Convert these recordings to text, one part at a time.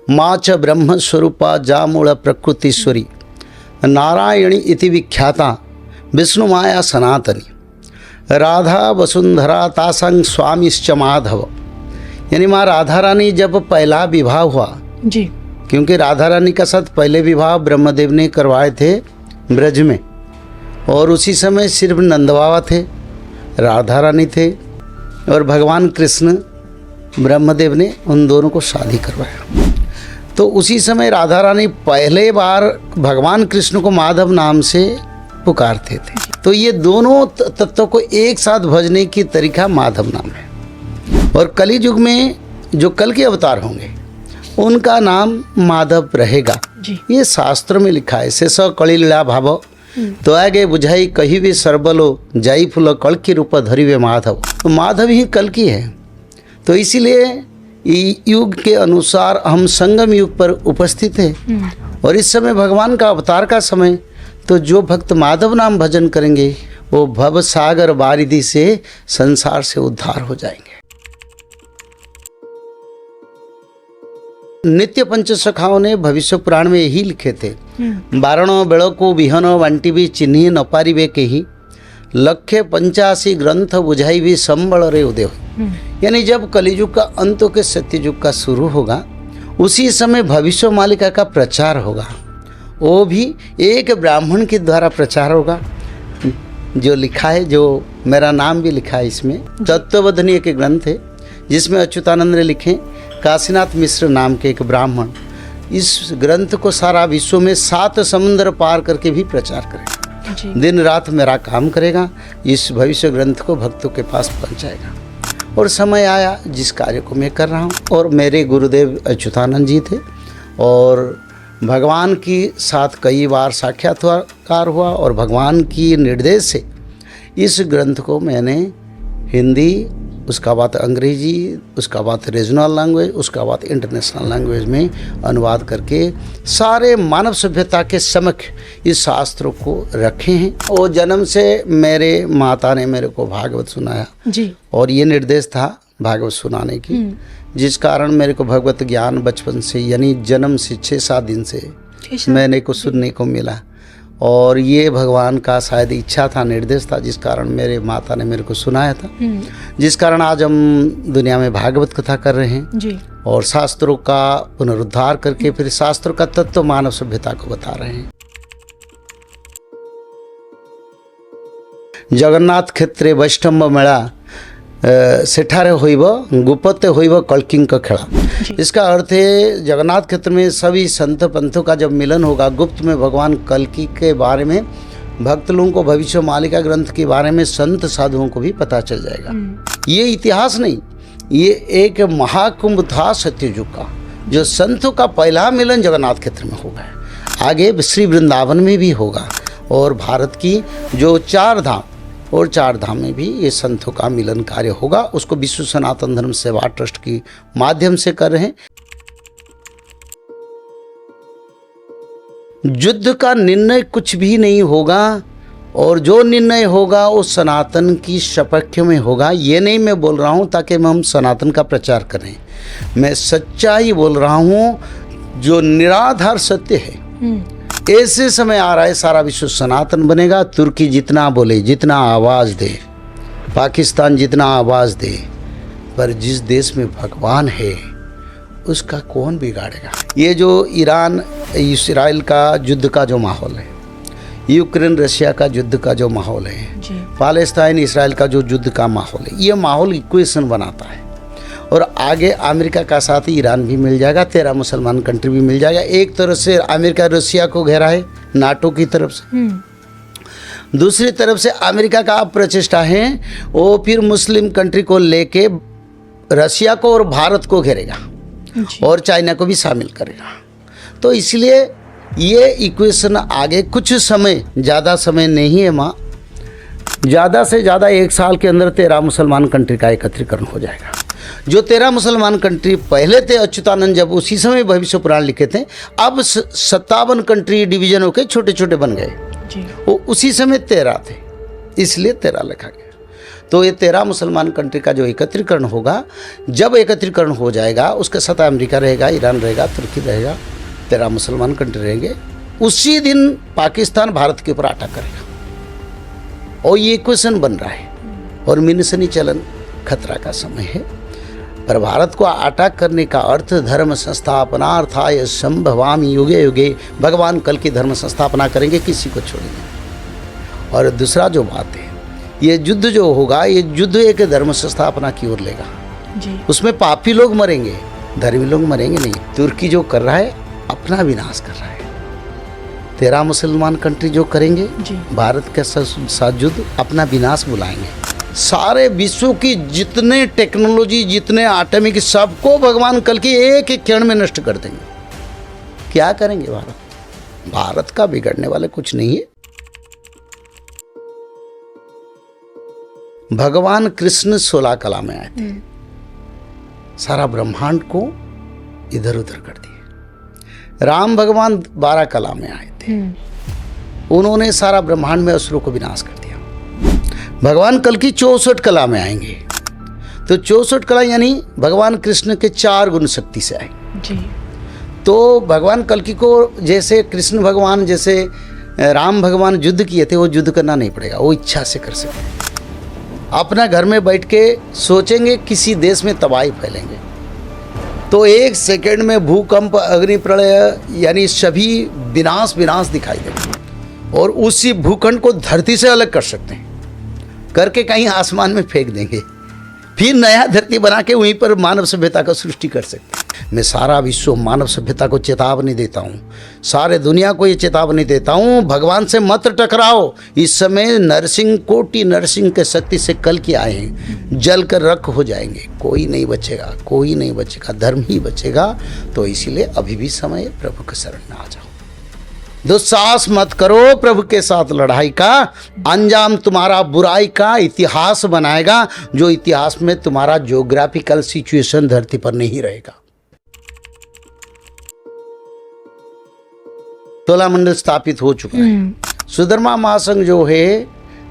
माँ च ब्रह्म स्वरूपा जामूल प्रकृतीश्वरी नारायणी इति विख्याता विष्णु माया सनातनी राधा वसुंधरा तासंग स्वामीश्च माधव। यानी माँ राधा रानी जब पहला विवाह हुआ जी, क्योंकि राधा रानी का साथ पहले विवाह ब्रह्मदेव ने करवाए थे ब्रज में, और उसी समय सिर्फ नंद बाबा थे, राधा रानी थे और भगवान कृष्ण, ब्रह्मदेव ने उन दोनों को शादी करवाया। तो उसी समय राधा रानी पहले बार भगवान कृष्ण को माधव नाम से पुकारते थे। तो ये दोनों तत्वों को एक साथ भजने की तरीका माधव नाम है। और कली युग में जो कल के अवतार होंगे उनका नाम माधव रहेगा। ये शास्त्र में लिखा है। से स कली लीला भाव तो आगे बुझाई कही भी सरबलो जाई फूल कल की रूप धरिवे माधव। तो माधव ही कल की है। तो इसीलिए युग के अनुसार हम संगम युग पर उपस्थित हैं और इस समय भगवान का अवतार का समय। तो जो भक्त माधव नाम भजन करेंगे वो भव सागर बारिधि से संसार से उद्धार हो जाएंगे। नित्य पंच सखाओं ने भविष्य पुराण में यही लिखे थे, बारण बेड़ को विहन वांटी भी चिन्ही न पारिबे के ही लक्ष्य 85 ग्रंथ बुझाई भी संबल रे उदय। यानी जब कलियुग का अंत के सत्ययुग का शुरू होगा उसी समय भविष्य मालिका का प्रचार होगा। वो भी एक ब्राह्मण के द्वारा प्रचार होगा जो लिखा है, जो मेरा नाम भी लिखा है इसमें। तत्वबोधनी एक ग्रंथ है जिसमें अच्युतानंद ने लिखे, काशीनाथ मिश्र नाम के एक ब्राह्मण इस ग्रंथ को सारा विश्व में 7 समुद्र पार करके भी प्रचार करेगा। दिन रात मेरा काम करेगा, इस भविष्य ग्रंथ को भक्तों के पास पहुंचाएगा। और समय आया जिस कार्य को मैं कर रहा हूँ, और मेरे गुरुदेव अच्युतानंद जी थे और भगवान की साथ कई बार साक्षात्कार हुआ और भगवान की निर्देश से इस ग्रंथ को मैंने हिंदी, उसका बाद अंग्रेजी, उसका बाद रीजनल लैंग्वेज, उसका बाद इंटरनेशनल लैंग्वेज में अनुवाद करके सारे मानव सभ्यता के समक्ष इस शास्त्रों को रखे हैं। और जन्म से मेरे माता ने मेरे को भागवत सुनाया जी, और ये निर्देश था भागवत सुनाने की, जिस कारण मेरे को भगवत ज्ञान बचपन से यानी जन्म से 6-7 दिन से मैंने को सुनने को मिला। और ये भगवान का शायद इच्छा था, निर्देश था, जिस कारण मेरे माता ने मेरे को सुनाया था, जिस कारण आज हम दुनिया में भागवत कथा कर रहे हैं जी। और शास्त्रों का पुनरुद्धार करके फिर शास्त्रों का तत्व मानव सभ्यता को बता रहे हैं। जगन्नाथ क्षेत्रे वैष्णव मेला सेठारे होइब गुपते होइब कल्किंग का खेला। इसका अर्थ है जगन्नाथ क्षेत्र में सभी संत पंथों का जब मिलन होगा, गुप्त में भगवान कल्कि के बारे में भक्त लोगों को, भविष्य मालिका ग्रंथ के बारे में संत साधुओं को भी पता चल जाएगा। ये इतिहास नहीं, ये एक महाकुंभ था सत्ययुग का, जो संतों का पहला मिलन जगन्नाथ क्षेत्र में होगा। आगे श्री वृंदावन में भी होगा और भारत की जो 4 धाम और 4 धाम में भी ये संतों का मिलन कार्य होगा। उसको विश्व सनातन धर्म सेवा ट्रस्ट की माध्यम से कर रहे हैं। युद्ध का निर्णय कुछ भी नहीं होगा और जो निर्णय होगा वो सनातन की सपक्ष में होगा। ये नहीं मैं बोल रहा हूँ ताकि हम सनातन का प्रचार करें, मैं सच्चाई बोल रहा हूँ जो निराधार सत्य है। ऐसे समय आ रहा है सारा विश्व सनातन बनेगा। तुर्की जितना बोले, जितना आवाज़ दे, पाकिस्तान जितना आवाज़ दे, पर जिस देश में भगवान है उसका कौन बिगाड़ेगा। ये जो ईरान इस्राइल का युद्ध का जो माहौल है, यूक्रेन रशिया का युद्ध का जो माहौल है, पालेस्ताइन इसराइल का जो युद्ध का माहौल है, ये माहौल इक्वेशन बनाता है। और आगे अमेरिका का साथ ईरान भी मिल जाएगा, 13 मुसलमान कंट्री भी मिल जाएगा। एक तरफ से अमेरिका रशिया को घेरा है नाटो की तरफ से, दूसरी तरफ से अमेरिका का प्रचेष्टा है वो फिर मुस्लिम कंट्री को लेके रशिया को और भारत को घेरेगा और चाइना को भी शामिल करेगा। तो इसलिए ये इक्वेशन आगे कुछ समय, ज़्यादा समय नहीं है माँ, ज़्यादा से ज़्यादा 1 साल के अंदर 13 मुसलमान कंट्री का एकत्रीकरण हो जाएगा। जो 13 मुसलमान कंट्री पहले थे अच्युतानंद जब उसी समय भविष्य पुराण लिखे थे, अब 57 कंट्री डिवीजन होकर छोटे छोटे बन गए। वो उसी समय 13 थे, इसलिए 13 लिखा गया। तो ये 13 मुसलमान कंट्री का जो एकत्रीकरण होगा, जब एकत्रीकरण हो जाएगा उसके साथ अमेरिका रहेगा, ईरान रहेगा, तुर्की रहेगा, 13 मुसलमान कंट्री रहेंगे, उसी दिन पाकिस्तान भारत के ऊपर अटैक करेगा। और ये क्वेश्चन बन रहा है और मिनिसनी चलन खतरा का समय है। पर भारत को अटैक करने का अर्थ धर्म संस्थापनार्थाय संभवामि युगे युगे, भगवान कल की धर्म संस्थापना करेंगे, किसी को छोड़ेंगे। और दूसरा जो बात है, ये युद्ध जो होगा, ये युद्ध एक धर्म संस्थापना की ओर लेगा जी। उसमें पापी लोग मरेंगे, धर्मी लोग मरेंगे नहीं। तुर्की जो कर रहा है अपना विनाश कर रहा है, 13 मुसलमान कंट्री जो करेंगे भारत के साथ युद्ध, अपना विनाश बुलाएंगे। सारे विश्व की जितने टेक्नोलॉजी, जितने एटॉमिक, सबको भगवान कल की एक एक क्षण में नष्ट कर देंगे। क्या करेंगे भारत का बिगड़ने वाले कुछ नहीं है। भगवान कृष्ण 16 कला में आए थे, सारा ब्रह्मांड को इधर उधर कर दिए। राम भगवान 12 कला में आए थे, उन्होंने सारा ब्रह्मांड में असुरों को विनाश कर दिया। भगवान कल की 64 कला में आएंगे, तो 64 कला यानी भगवान कृष्ण के 4 गुण शक्ति से आएंगे जी। तो भगवान कल की को जैसे कृष्ण भगवान, जैसे राम भगवान युद्ध किए थे, वो युद्ध करना नहीं पड़ेगा, वो इच्छा से कर सकते। अपना घर में बैठ के सोचेंगे किसी देश में तबाही फैलेंगे, तो 1 सेकेंड में भूकंप, अग्नि प्रलय, यानी सभी विनाश दिखाई देंगे। और उसी भूखंड को धरती से अलग कर सकते हैं, करके कहीं आसमान में फेंक देंगे, फिर नया धरती बना के वहीं पर मानव सभ्यता का सृष्टि कर सकते हैं। मैं सारा विश्व मानव सभ्यता को चेतावनी देता हूँ, सारे दुनिया को ये चेतावनी देता हूँ, भगवान से मत टकराओ। इस समय नरसिंह, कोटि नरसिंह के शक्ति से कल की आए हैं, जल कर रख हो जाएंगे, कोई नहीं बचेगा, कोई नहीं बचेगा, धर्म ही बचेगा। तो इसीलिए अभी भी समय है, प्रभु के शरण में आ जाओ। दुस्साहस मत करो प्रभु के साथ लड़ाई का, अंजाम तुम्हारा बुराई का इतिहास बनाएगा, जो इतिहास में तुम्हारा ज्योग्राफिकल सिचुएशन धरती पर नहीं रहेगा। 16 मंडल स्थापित हो चुका है। सुधर्मा महासंघ जो है,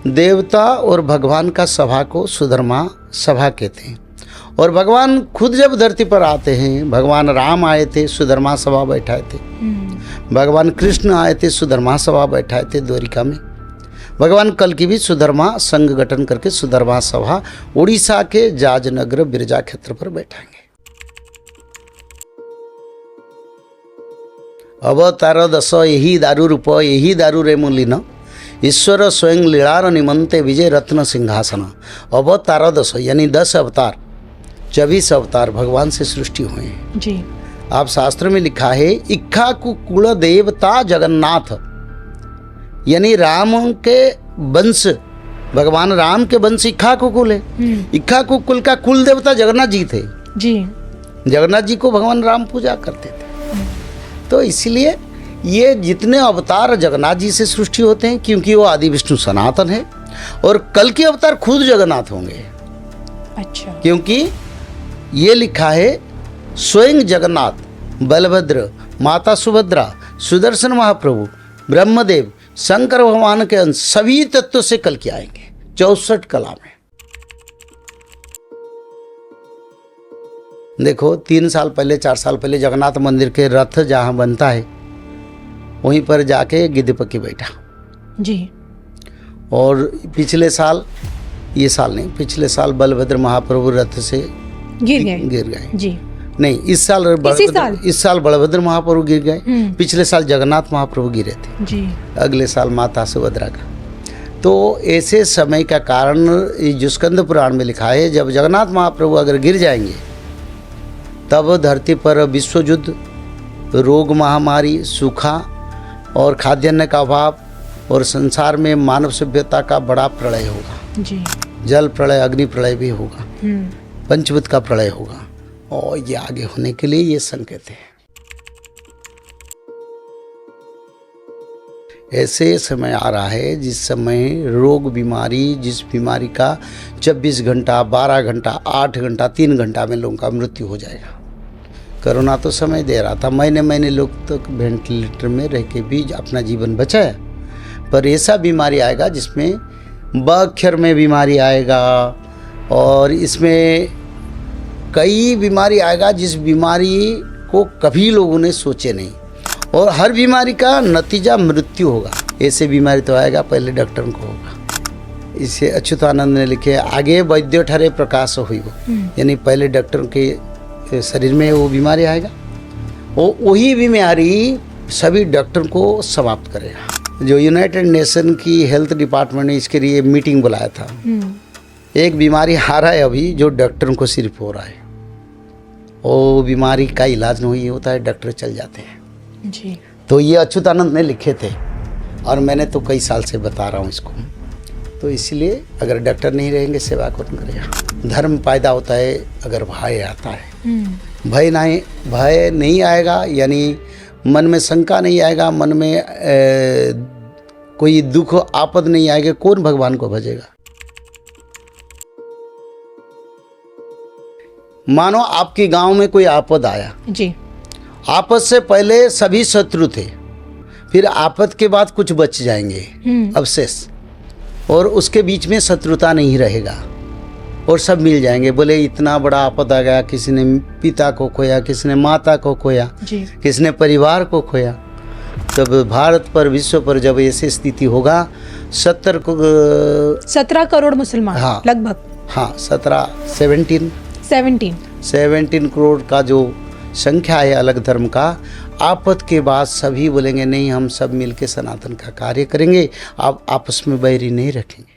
देवता और भगवान का सभा को सुधर्मा सभा कहते हैं। और भगवान खुद जब धरती पर आते हैं, भगवान राम आए थे, सुधर्मा सभा बैठाए थे। भगवान कृष्ण आए थे, सुधर्मा सभा बैठाए थे द्वारिका में। भगवान कल की भी सुधर्मा संघ गठन करके सुधर्मा सभा उड़ीसा के जाजनगर बिरजा क्षेत्र पर बैठाएंगे। अवतार दस यही दारू रूप यही दारू रे मुलिन, ईश्वर स्वयं लीलार निमंते विजय रत्न सिंहासन। अवतार 10 यानी 10 अवतार, 24 अवतार भगवान से सृष्टि हुए हैं जी। आप शास्त्र में लिखा है, इक्ष्वाकु कुल देवता जगन्नाथ, यानी राम के वंश, भगवान राम के वंश इक्ष्वाकु कुल है। इक्ष्वाकु कुल का कुल देवता जगन्नाथ जी थे जी। जगन्नाथ जी को भगवान राम पूजा करते थे। तो इसलिए ये जितने अवतार जगन्नाथ जी से सृष्टि होते हैं, क्योंकि वो आदि विष्णु सनातन है। और कल के अवतार खुद जगन्नाथ होंगे। अच्छा। क्योंकि ये लिखा है, स्वयं जगन्नाथ, बलभद्र, माता सुभद्रा, सुदर्शन महाप्रभु, ब्रह्मदेव, शंकर भगवान के अंश, सभी तत्व से कल के आएंगे 64 कला में। देखो 3 साल पहले, 4 साल पहले जगन्नाथ मंदिर के रथ जहाँ बनता है, वहीं पर जाके गिद्धपक्की बैठा जी। और पिछले साल, ये साल नहीं, पिछले साल बलभद्र महाप्रभु रथ से गिर गए जी। नहीं, इस साल बलभद्र महाप्रभु गिर गए, पिछले साल जगन्नाथ महाप्रभु गिरे थे जी। अगले साल माता सुभद्रा का। तो ऐसे समय का कारण जो स्कंद पुराण में लिखा है, जब जगन्नाथ महाप्रभु अगर गिर जाएंगे, तब धरती पर विश्व युद्ध, रोग महामारी, सूखा और खाद्यान्न का अभाव, और संसार में मानव सभ्यता का बड़ा प्रलय होगा जी। जल प्रलय, अग्नि प्रलय भी होगा, पंचभूत का प्रलय होगा। और ये आगे होने के लिए ये संकेत है। ऐसे समय आ रहा है जिस समय रोग बीमारी, जिस बीमारी का 24 घंटा, 12 घंटा, 8 घंटा, 3 घंटा में लोगों का मृत्यु हो जाएगा। कोरोना तो समय दे रहा था, महीने लोग तो वेंटिलेटर में रह के भी अपना जीवन बचाया। पर ऐसा बीमारी आएगा जिसमें ब अक्षर में बीमारी आएगा, और इसमें कई बीमारी आएगा जिस बीमारी को कभी लोगों ने सोचे नहीं, और हर बीमारी का नतीजा मृत्यु होगा। ऐसे बीमारी तो आएगा पहले डॉक्टर को होगा। इसे अच्युतानंद ने लिखे, आगे वैद्य ठहरे प्रकाश हुई वो, यानी पहले डॉक्टर के शरीर में वो बीमारी आएगा, वो वही बीमारी सभी डॉक्टर को समाप्त करेगा। जो यूनाइटेड नेशन की हेल्थ डिपार्टमेंट ने इसके लिए मीटिंग बुलाया था। एक बीमारी आ रहा है अभी जो डॉक्टरों को सिर्फ हो रहा है, वो बीमारी का इलाज नहीं होता है, डॉक्टर चल जाते हैं जी। तो ये अच्युतानंद ने लिखे थे, और मैंने तो कई साल से बता रहा हूँ इसको। तो इसलिए अगर डॉक्टर नहीं रहेंगे सेवा कौन करेगा। धर्म पैदा होता है अगर भय आता है। भय नहीं आएगा, यानी मन में शंका नहीं आएगा, मन में कोई दुख आपद नहीं आएगा, कौन भगवान को भजेगा। मानो आपके गांव में कोई आपद आया जी, आपद से पहले सभी शत्रु थे, फिर आपद के बाद कुछ बच जाएंगे अवशेष, और उसके बीच में शत्रुता नहीं रहेगा और सब मिल जाएंगे। बोले इतना बड़ा आपद आ गया, किसी ने पिता को खोया, किसी ने माता को खोया, किसी ने परिवार को खोया। तब भारत पर, विश्व पर जब ऐसी स्थिति होगा, 17 करोड़ मुसलमान, हाँ, लगभग, हाँ 17 करोड़ का जो संख्या है अलग धर्म का, आपद के बाद सभी बोलेंगे नहीं हम सब मिलके सनातन का कार्य करेंगे, आप आपस में बैरी नहीं रखेंगे।